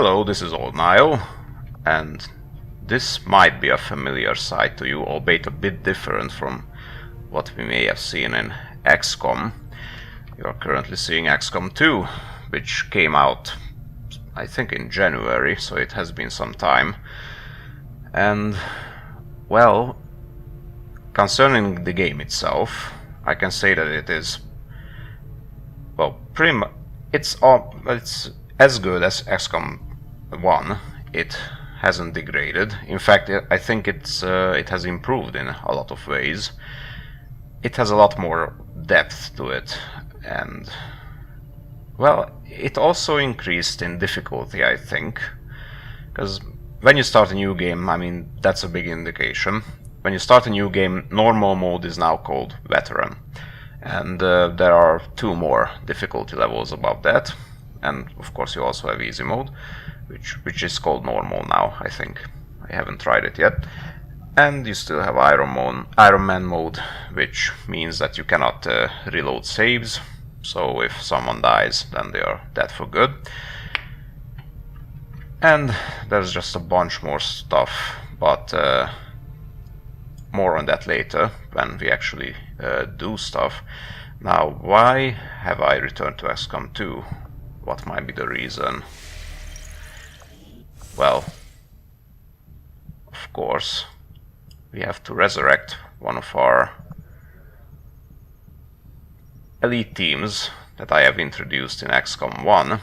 Hello, this is Old Nile, and this might be a familiar sight to you, albeit a bit different from what we may have seen in XCOM. You're currently seeing XCOM 2, which came out, I think, in January, so it has been some time. And, well, concerning the game itself, I can say that it is, well, pretty much, it's as good as XCOM 1. It hasn't degraded. In fact, I think it has improved in a lot of ways. It has a lot more depth to it, and, well, it also increased in difficulty, I think, because when you start a new game, I mean, that's a big indication. When you start a new game, normal mode is now called veteran, and there are 2 more difficulty levels above that. And of course you also have easy mode, which is called normal now, I think. I haven't tried it yet. And you still have Iron Man mode, which means that you cannot reload saves. So if someone dies, then they are dead for good. And there's just a bunch more stuff, but more on that later when we actually do stuff. Now, why have I returned to XCOM 2? What might be the reason? Well, of course, we have to resurrect one of our elite teams that I have introduced in XCOM 1,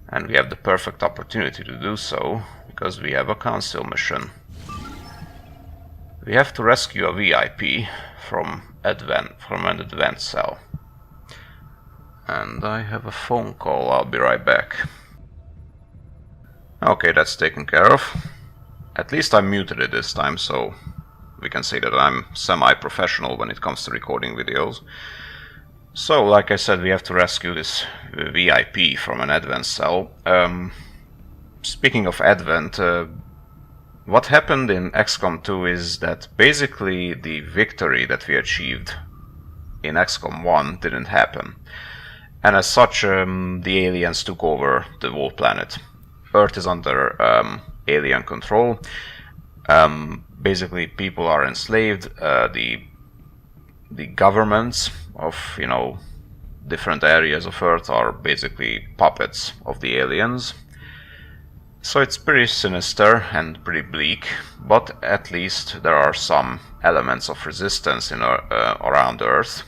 and we have the perfect opportunity to do so because we have a council mission. We have to rescue a VIP from an advent cell. And I have a phone call, I'll be right back. Okay, that's taken care of. At least I muted it this time, so we can say that I'm semi-professional when it comes to recording videos. So, like I said, we have to rescue this VIP from an advent cell. Speaking of advent, what happened in XCOM 2 is that basically the victory that we achieved in XCOM 1 didn't happen. And as such, the aliens took over the whole planet. Earth is under alien control. Basically, people are enslaved. The governments of, different areas of Earth are basically puppets of the aliens. So it's pretty sinister and pretty bleak, but at least there are some elements of resistance around Earth.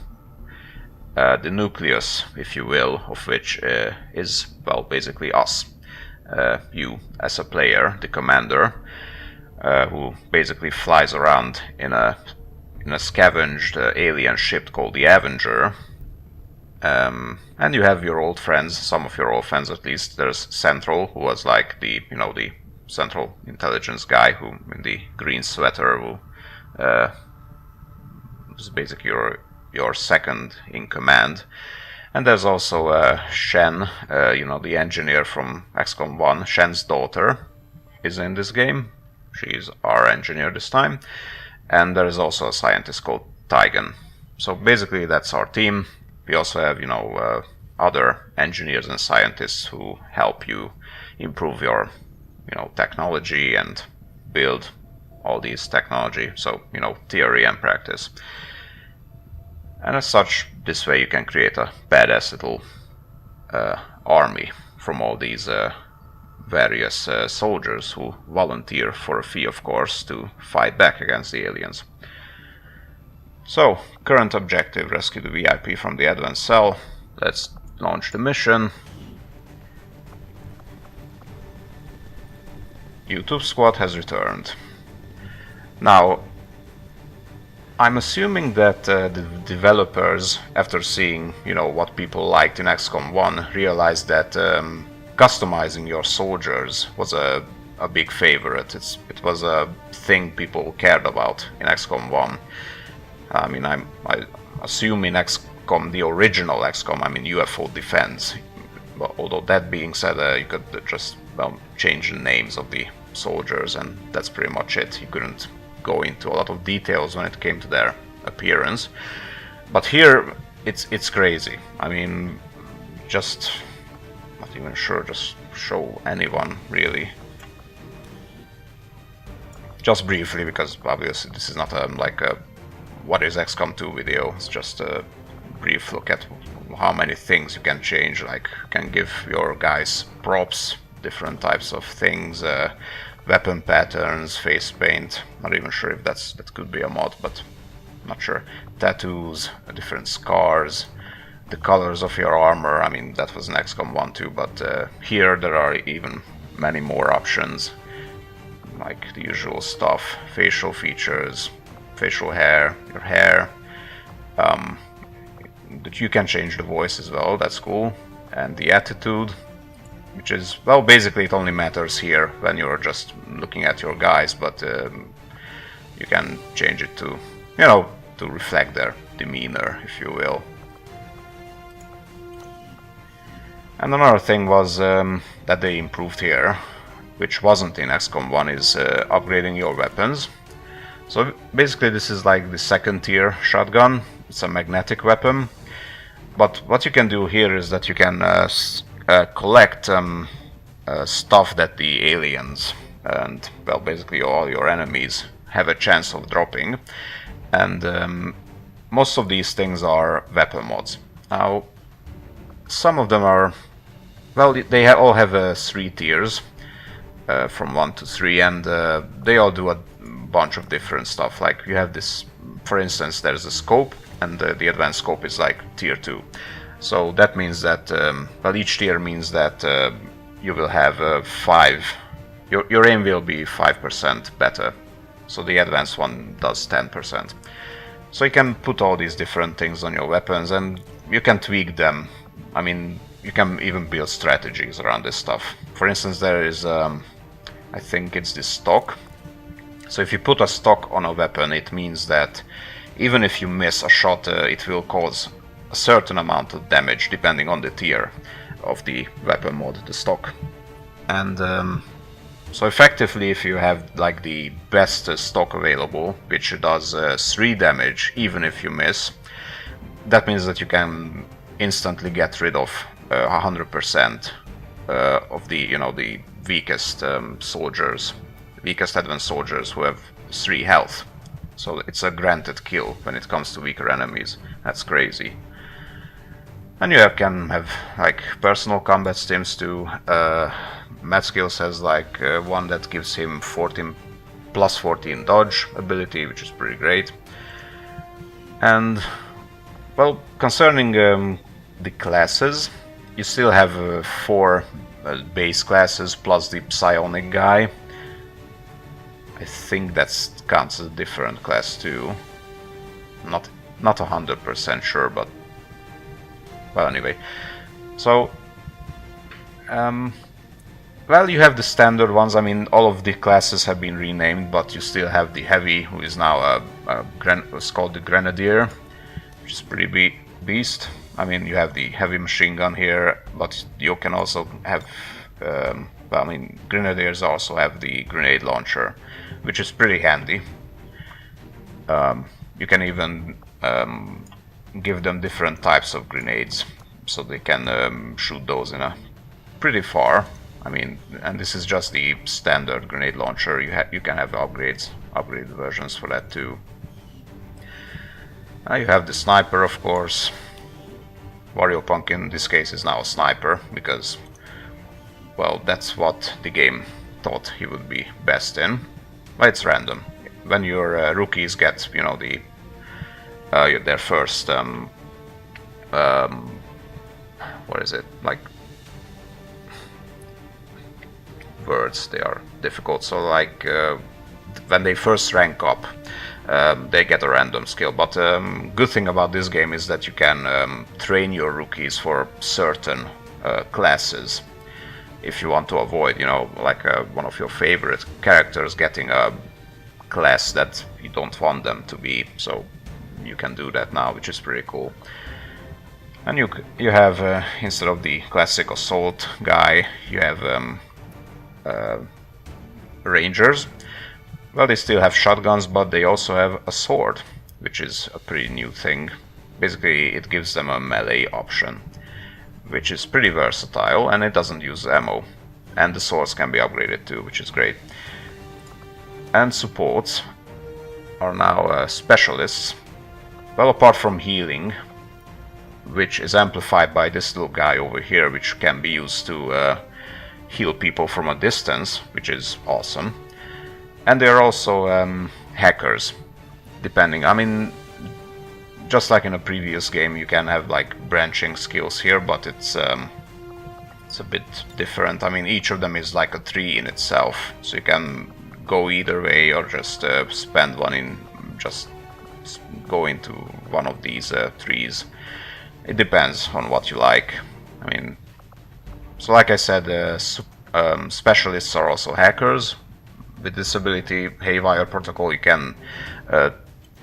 The nucleus, if you will, of which is, well, basically us. You, as a player, the commander, who basically flies around in a scavenged alien ship called the Avenger. And you have your old friends, some of your old friends at least. There's Central, who was like the Central Intelligence guy, who in the green sweater, who was basically your second in command. And there's also Shen, the engineer from XCOM 1. Shen's daughter is in this game. She's our engineer this time. And there is also a scientist called Tygan. So basically that's our team. We also have, other engineers and scientists who help you improve your, technology and build all these technology. So, theory and practice. And as such, this way you can create a badass little army from all these various soldiers who volunteer for a fee, of course, to fight back against the aliens. So, current objective, rescue the VIP from the advent cell. Let's launch the mission. YouTube squad has returned. Now, I'm assuming that the developers, after seeing, what people liked in XCOM 1, realized that customizing your soldiers was a big favorite. It was a thing people cared about in XCOM 1. I mean, I assume in XCOM, the original XCOM, UFO Defense. But although that being said, you could just change the names of the soldiers, and that's pretty much it. You couldn't go into a lot of details when it came to their appearance. But here, it's crazy. I mean, just not even sure, just show anyone really. Just briefly, because obviously this is not like a what is XCOM 2 video. It's just a brief look at how many things you can change. Like you can give your guys props, different types of things, weapon patterns, face paint. Not even sure if that could be a mod, but not sure. Tattoos, different scars, the colors of your armor. I mean, that was in XCOM 1 too, but here there are even many more options, like the usual stuff: facial features, facial hair, your hair. That you can change the voice as well. That's cool. And the attitude, which is, well, basically it only matters here when you're just looking at your guys, but you can change it to, you know, to reflect their demeanor, if you will. And another thing was that they improved here, which wasn't in XCOM 1, is upgrading your weapons. So basically this is like the second tier shotgun. It's a magnetic weapon. But what you can do here is that you can collect stuff that the aliens and, well, basically all your enemies have a chance of dropping. And most of these things are weapon mods. Now, some of them are, well, they all have 3 tiers, from 1 to 3, and they all do a bunch of different stuff. Like you have this, for instance, there's a scope, and the advanced scope is like tier 2. So that means that, well, each tier means that you will have 5, your aim will be 5% better. So the advanced one does 10%. So you can put all these different things on your weapons and you can tweak them. I mean, you can even build strategies around this stuff. For instance, there is, I think it's this stock. So if you put a stock on a weapon, it means that even if you miss a shot, it will cause a certain amount of damage depending on the tier of the weapon mod, the stock. And so effectively, if you have like the best stock available, which does 3 damage even if you miss, that means that you can instantly get rid of 100% of the, you know, the weakest soldiers, weakest advanced soldiers who have 3 health. So it's a granted kill when it comes to weaker enemies. That's crazy. And you can have like personal combat stims too. Matt Skills has like one that gives him 14 plus 14 dodge ability, which is pretty great. And, well, concerning the classes, you still have 4 base classes plus the psionic guy. I think that counts as a different class too. Not 100% sure, but, well, anyway. So, well, you have the standard ones. I mean, all of the classes have been renamed, but you still have the heavy, who is now it's called the Grenadier, which is pretty beast. I mean, you have the heavy machine gun here, but you can also have, well, I mean, Grenadiers also have the grenade launcher, which is pretty handy. You can even give them different types of grenades, so they can shoot those in a pretty far. I mean, and this is just the standard grenade launcher. You can have upgraded versions for that too. You have the sniper, of course. Wario Punk in this case is now a sniper because, well, that's what the game thought he would be best in. But it's random. When your rookies get, you know, the their first what is it, like, words, they are difficult. So like when they first rank up, they get a random skill. But good thing about this game is that you can train your rookies for certain classes if you want to avoid, you know, like one of your favorite characters getting a class that you don't want them to be. So you can do that now, which is pretty cool. And you have instead of the classic assault guy, you have Rangers. Well, they still have shotguns, but they also have a sword, which is a pretty new thing. Basically, it gives them a melee option, which is pretty versatile, and it doesn't use ammo. and the swords can be upgraded too, which is great. And supports are now specialists. Well, apart from healing, which is amplified by this little guy over here, which can be used to heal people from a distance, which is awesome. And they're also hackers, depending. I mean, just like in a previous game, you can have like branching skills here, but it's a bit different. I mean, each of them is like a tree in itself, so you can go either way or just spend one in just go into one of these trees. It depends on what you like. I mean, so like I said, specialists are also hackers. With this ability, Haywire Protocol, you can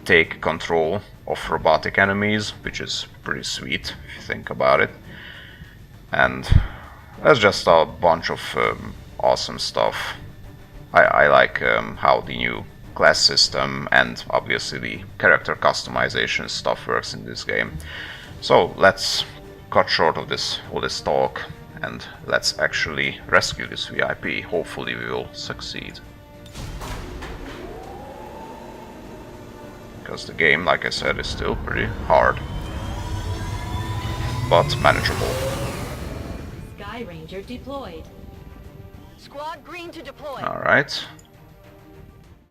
take control of robotic enemies, which is pretty sweet if you think about it. And that's just a bunch of awesome stuff. I like how the new class system and obviously the character customization stuff works in this game. So let's cut short of all this talk and let's actually rescue this VIP. Hopefully we will succeed. Because the game, like I said, is still pretty hard, but manageable. Sky Ranger deployed. Squad green to deploy. Alright.